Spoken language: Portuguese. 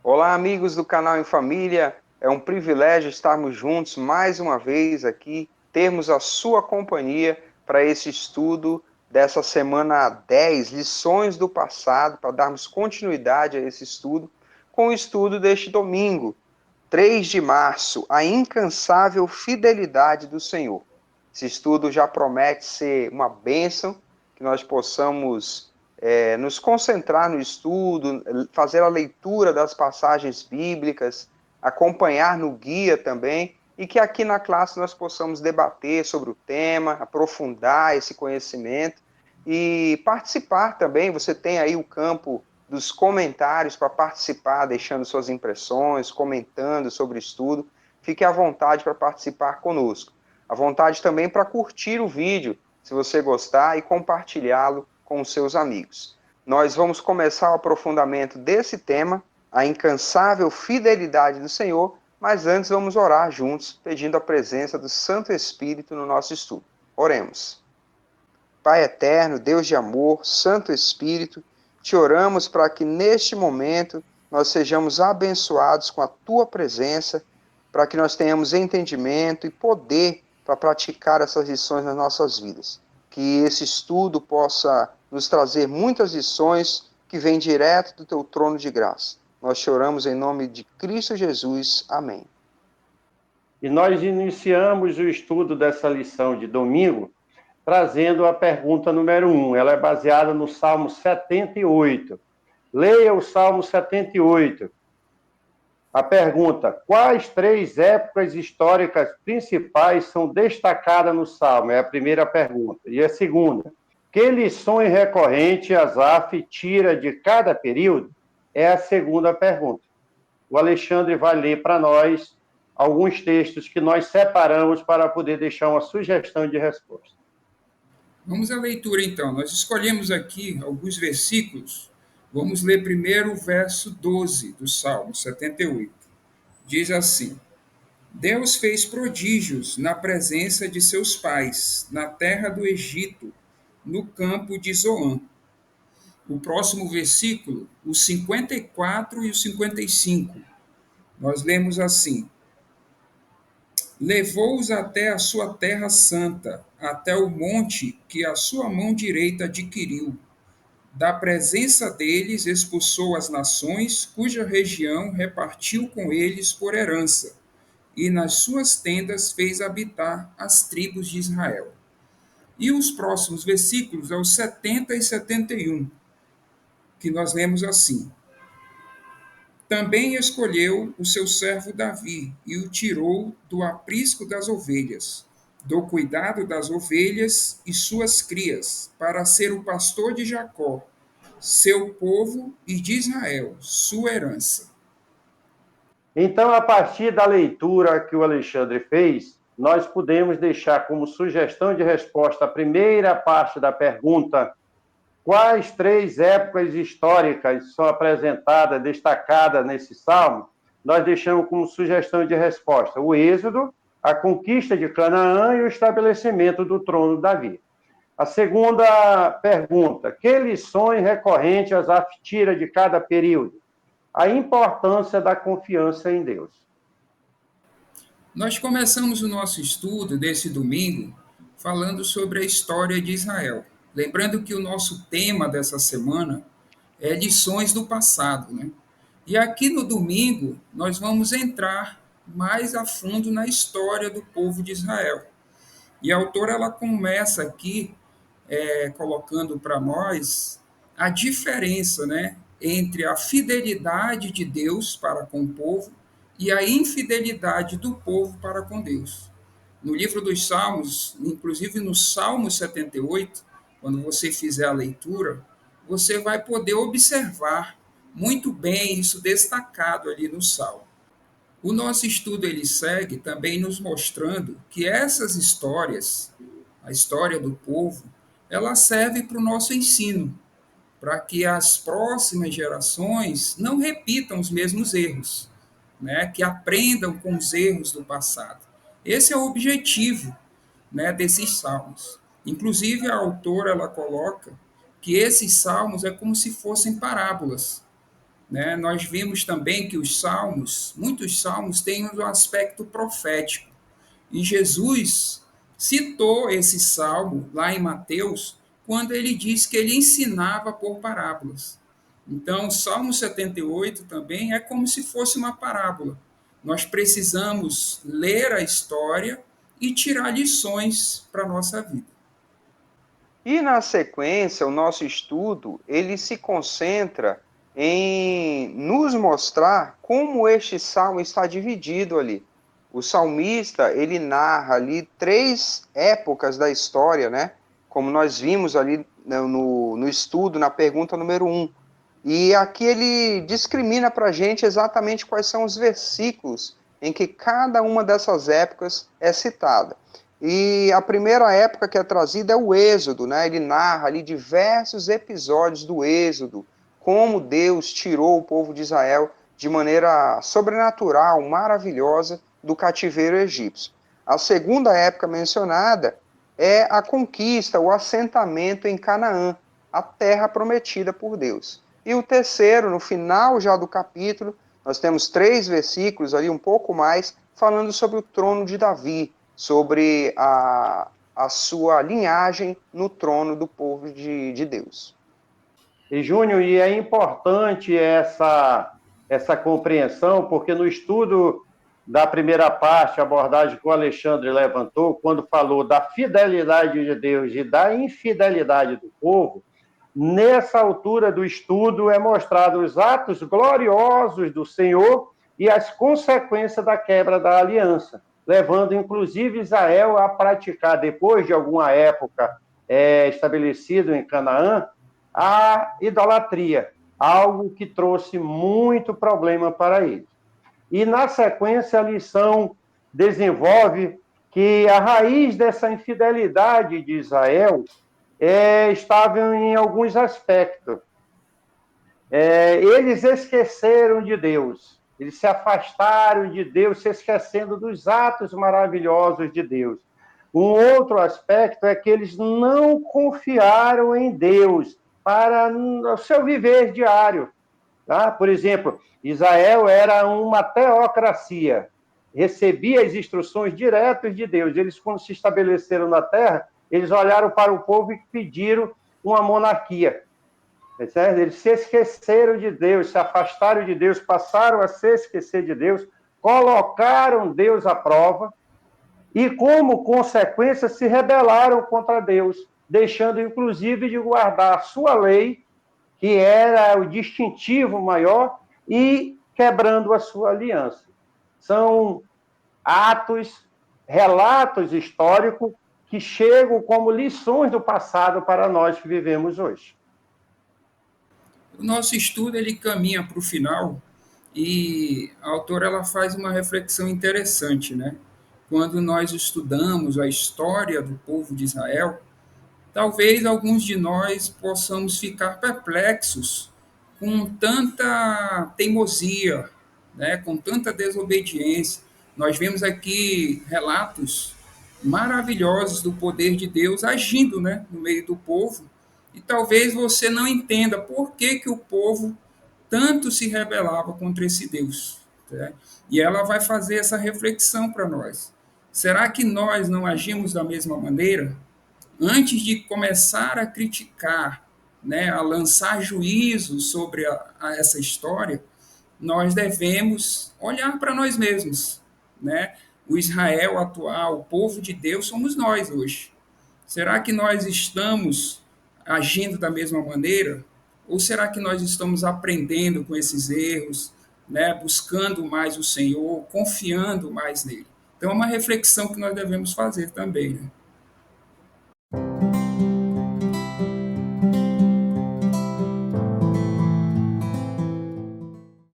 Olá, amigos do canal Em Família. É um privilégio estarmos juntos mais uma vez aqui, termos a sua companhia para esse estudo dessa semana 10, lições do passado, para darmos continuidade a esse estudo, com o estudo deste domingo, 3 de março, a incansável fidelidade do Senhor. Esse estudo já promete ser uma bênção, que nós possamos nos concentrar no estudo, fazer a leitura das passagens bíblicas, acompanhar no guia também, e que aqui na classe nós possamos debater sobre o tema, aprofundar esse conhecimento e participar também. Você tem aí o campo dos comentários para participar, deixando suas impressões, comentando sobre o estudo. Fique à vontade para participar conosco. À vontade também para curtir o vídeo, se você gostar, e compartilhá-lo com os seus amigos. Nós vamos começar o aprofundamento desse tema, a incansável fidelidade do Senhor, mas antes vamos orar juntos, pedindo a presença do Santo Espírito no nosso estudo. Oremos. Pai eterno, Deus de amor, Santo Espírito, te oramos para que neste momento nós sejamos abençoados com a tua presença, para que nós tenhamos entendimento e poder para praticar essas lições nas nossas vidas. Que esse estudo possa nos trazer muitas lições que vêm direto do teu trono de graça. Nós te oramos em nome de Cristo Jesus. Amém. E nós iniciamos o estudo dessa lição de domingo trazendo a pergunta número 1. Ela é baseada no Salmo 78. Leia o Salmo 78. A pergunta: quais três épocas históricas principais são destacadas no Salmo? É a primeira pergunta. E a segunda: que lições recorrentes Asaf tira de cada período? É a segunda pergunta. O Alexandre vai ler para nós alguns textos que nós separamos para poder deixar uma sugestão de resposta. Vamos à leitura então. Nós escolhemos aqui alguns versículos. Vamos ler primeiro o verso 12 do Salmo 78. Diz assim: Deus fez prodígios na presença de seus pais, na terra do Egito, no campo de Zoan. O próximo versículo, o 54 e o 55. Nós lemos assim: Levou-os até a sua terra santa, até o monte que a sua mão direita adquiriu. Da presença deles expulsou as nações, cuja região repartiu com eles por herança, e nas suas tendas fez habitar as tribos de Israel. E os próximos versículos, aos 70 e 71, que nós lemos assim: Também escolheu o seu servo Davi e o tirou do aprisco das ovelhas, do cuidado das ovelhas e suas crias, para ser o pastor de Jacó, seu povo, e de Israel, sua herança. Então, a partir da leitura que o Alexandre fez, nós podemos deixar como sugestão de resposta a primeira parte da pergunta: quais três épocas históricas são apresentadas, destacadas nesse salmo? Nós deixamos como sugestão de resposta o Êxodo, a conquista de Canaã e o estabelecimento do trono de Davi. A segunda pergunta: que lições recorrentes Asaf tira de cada período? A importância da confiança em Deus. Nós começamos o nosso estudo desse domingo falando sobre a história de Israel. Lembrando que o nosso tema dessa semana é lições do passado, né? E aqui no domingo nós vamos entrar mais a fundo na história do povo de Israel. E a autora ela começa aqui colocando para nós a diferença, né, entre a fidelidade de Deus para com o povo e a infidelidade do povo para com Deus. No livro dos Salmos, inclusive no Salmo 78, quando você fizer a leitura, você vai poder observar muito bem isso destacado ali no Salmo. O nosso estudo ele segue também nos mostrando que essas histórias, a história do povo, ela serve para o nosso ensino, para que as próximas gerações não repitam os mesmos erros, né? Que aprendam com os erros do passado. Esse é o objetivo, né, desses salmos. Inclusive a autora ela coloca que esses salmos é como se fossem parábolas, né? Nós vimos também que os salmos, muitos salmos, têm um aspecto profético. E Jesus citou esse salmo lá em Mateus, quando ele diz que ele ensinava por parábolas. Então, o Salmo 78 também é como se fosse uma parábola. Nós precisamos ler a história e tirar lições para a nossa vida. E na sequência, o nosso estudo, ele se concentra em nos mostrar como este salmo está dividido ali. O salmista, ele narra ali 3 épocas da história, né? Como nós vimos ali no estudo, na pergunta número 1. E aqui ele discrimina para a gente exatamente quais são os versículos em que cada uma dessas épocas é citada. E a primeira época que é trazida é o Êxodo, né? Ele narra ali diversos episódios do Êxodo, como Deus tirou o povo de Israel de maneira sobrenatural, maravilhosa, do cativeiro egípcio. A segunda época mencionada é a conquista, o assentamento em Canaã, a terra prometida por Deus. E o terceiro, no final já do capítulo, nós temos 3 versículos ali, um pouco mais, falando sobre o trono de Davi, sobre a sua linhagem no trono do povo de Deus. E, Júnior, e é importante essa compreensão, porque no estudo da primeira parte, a abordagem que o Alexandre levantou, quando falou da fidelidade de Deus e da infidelidade do povo, nessa altura do estudo é mostrado os atos gloriosos do Senhor e as consequências da quebra da aliança, levando inclusive Israel a praticar, depois de alguma época estabelecido em Canaã, a idolatria, algo que trouxe muito problema para eles. E, na sequência, a lição desenvolve que a raiz dessa infidelidade de Israel estava em alguns aspectos. Eles esqueceram de Deus, eles se afastaram de Deus, se esquecendo dos atos maravilhosos de Deus. Um outro aspecto é que eles não confiaram em Deus para o seu viver diário. Tá? Por exemplo, Israel era uma teocracia, recebia as instruções diretas de Deus. Eles, quando se estabeleceram na terra, eles olharam para o povo e pediram uma monarquia. Certo? Eles se esqueceram de Deus, se afastaram de Deus, passaram a se esquecer de Deus, colocaram Deus à prova e, como consequência, se rebelaram contra Deus, deixando, inclusive, de guardar a sua lei, que era o distintivo maior, e quebrando a sua aliança. São atos, relatos históricos que chegam como lições do passado para nós que vivemos hoje. O nosso estudo ele caminha para o final e a autora ela faz uma reflexão interessante, né? Quando nós estudamos a história do povo de Israel, talvez alguns de nós possamos ficar perplexos com tanta teimosia, né, com tanta desobediência. Nós vemos aqui relatos maravilhosos do poder de Deus agindo, né, no meio do povo, e talvez você não entenda por que o povo tanto se rebelava contra esse Deus. Né? E ela vai fazer essa reflexão para nós. Será que nós não agimos da mesma maneira? Antes de começar a criticar, né, a lançar juízo sobre essa história, nós devemos olhar para nós mesmos. Né? O Israel atual, o povo de Deus, somos nós hoje. Será que nós estamos agindo da mesma maneira? Ou será que nós estamos aprendendo com esses erros, né, buscando mais o Senhor, confiando mais nele? Então, é uma reflexão que nós devemos fazer também. Né?